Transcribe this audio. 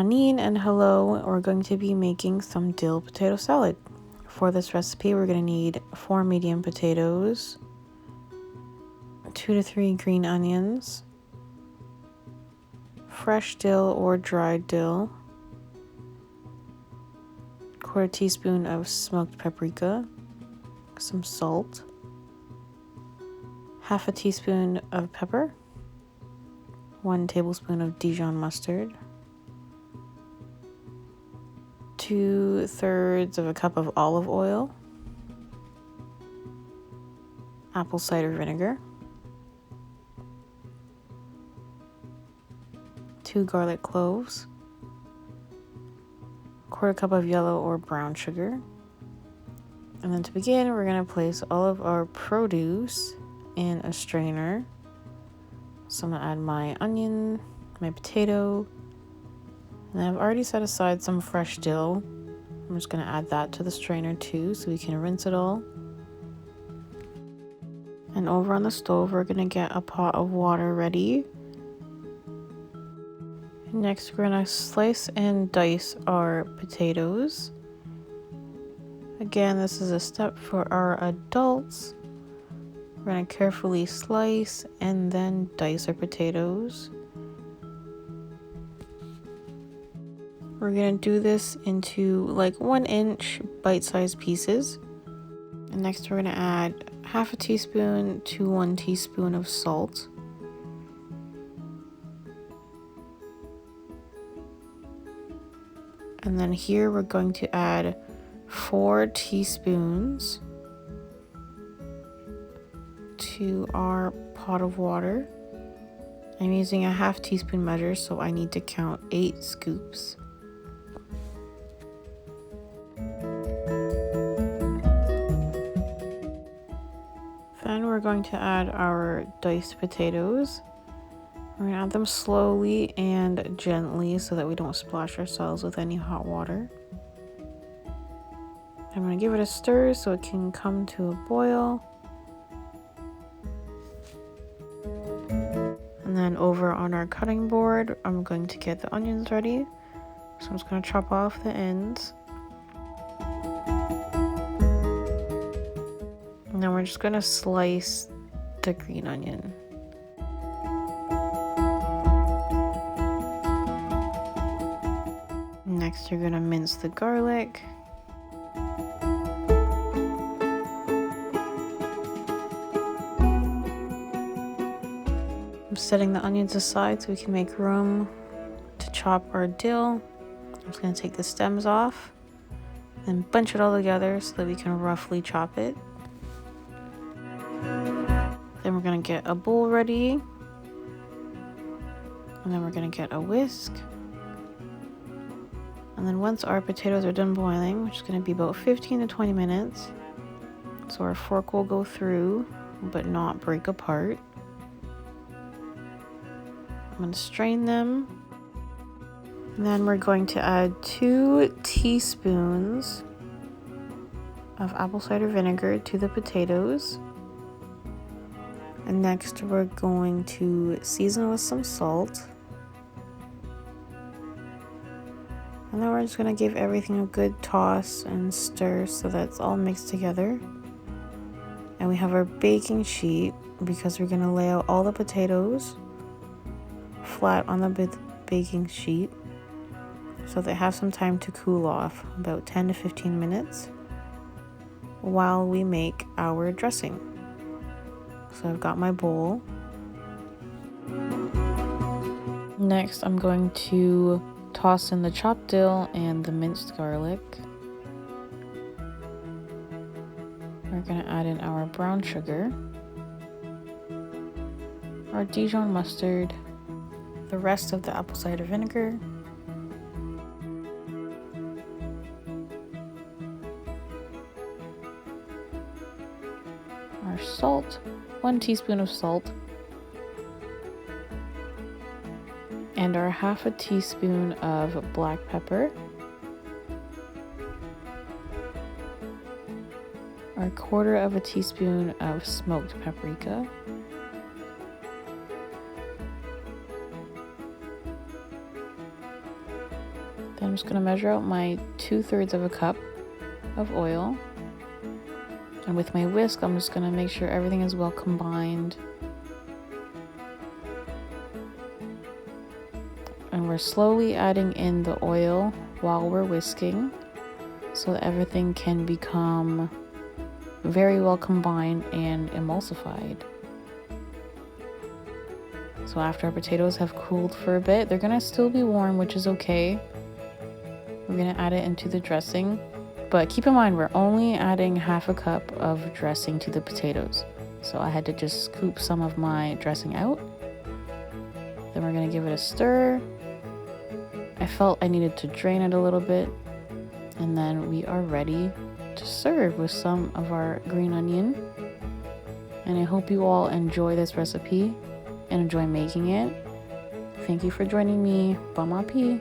Anin and hello, we're going to be making some dill potato salad. For this recipe, we're going to need 4 medium potatoes, 2 to 3 green onions, fresh dill or dried dill, 1/4 teaspoon of smoked paprika, some salt, 1/2 teaspoon of pepper, 1 tablespoon of Dijon mustard, 2/3 of a cup of olive oil, apple cider vinegar, 2 garlic cloves, 1/4 cup of yellow or brown sugar. And then to begin, we're going to place all of our produce in a strainer. So I'm going to add my onion, my potato, and I've already set aside some fresh dill. I'm just going to add that to the strainer too so we can rinse it all. And over on the stove, we're going to get a pot of water ready. Next, we're going to slice and dice our potatoes. Again, this is a step for our adults. We're going to carefully slice and then dice our potatoes. We're going to do this into like 1-inch bite-sized pieces. And next, we're going to add 1/2 teaspoon to 1 teaspoon of salt. And then here we're going to add 4 teaspoons to our pot of water. I'm using a 1/2 teaspoon measure, so I need to count 8 scoops. Then we're going to add our diced potatoes. We're going to add them slowly and gently so that we don't splash ourselves with any hot water. I'm going to give it a stir so it can come to a boil. And then over on our cutting board, I'm going to get the onions ready. So I'm just going to chop off the ends. And then we're just going to slice the green onion. Next, you're going to mince the garlic. I'm setting the onions aside so we can make room to chop our dill. I'm just going to take the stems off and bunch it all together so that we can roughly chop it. Then we're going to get a bowl ready. And then we're going to get a whisk. And then once our potatoes are done boiling, which is going to be about 15 to 20 minutes, so our fork will go through but not break apart. I'm going to strain them. And then we're going to add 2 teaspoons of apple cider vinegar to the potatoes. And next we're going to season with some salt. And then we're just going to give everything a good toss and stir so that it's all mixed together. And we have our baking sheet because we're going to lay out all the potatoes flat on the baking sheet so they have some time to cool off, about 10 to 15 minutes, while we make our dressing. So I've got my bowl. Next, I'm going to toss in the chopped dill and the minced garlic. We're going to add in our brown sugar, our Dijon mustard, the rest of the apple cider vinegar, our salt, 1 teaspoon of salt, and our 1/2 teaspoon of black pepper, our 1/4 teaspoon of smoked paprika, just going to measure out my 2/3 of a cup of oil. And with my whisk, I'm just going to make sure everything is well combined. And we're slowly adding in the oil while we're whisking so that everything can become very well combined and emulsified. So after our potatoes have cooled for a bit, they're gonna still be warm, which is okay. We're gonna add it into the dressing, but keep in mind we're only adding half a cup of dressing to the potatoes. So I had to just scoop some of my dressing out. Then we're gonna give it a stir. I felt I needed to drain it a little bit, and then we are ready to serve with some of our green onion. And I hope you all enjoy this recipe and enjoy making it. Thank you for joining me. Bon appétit.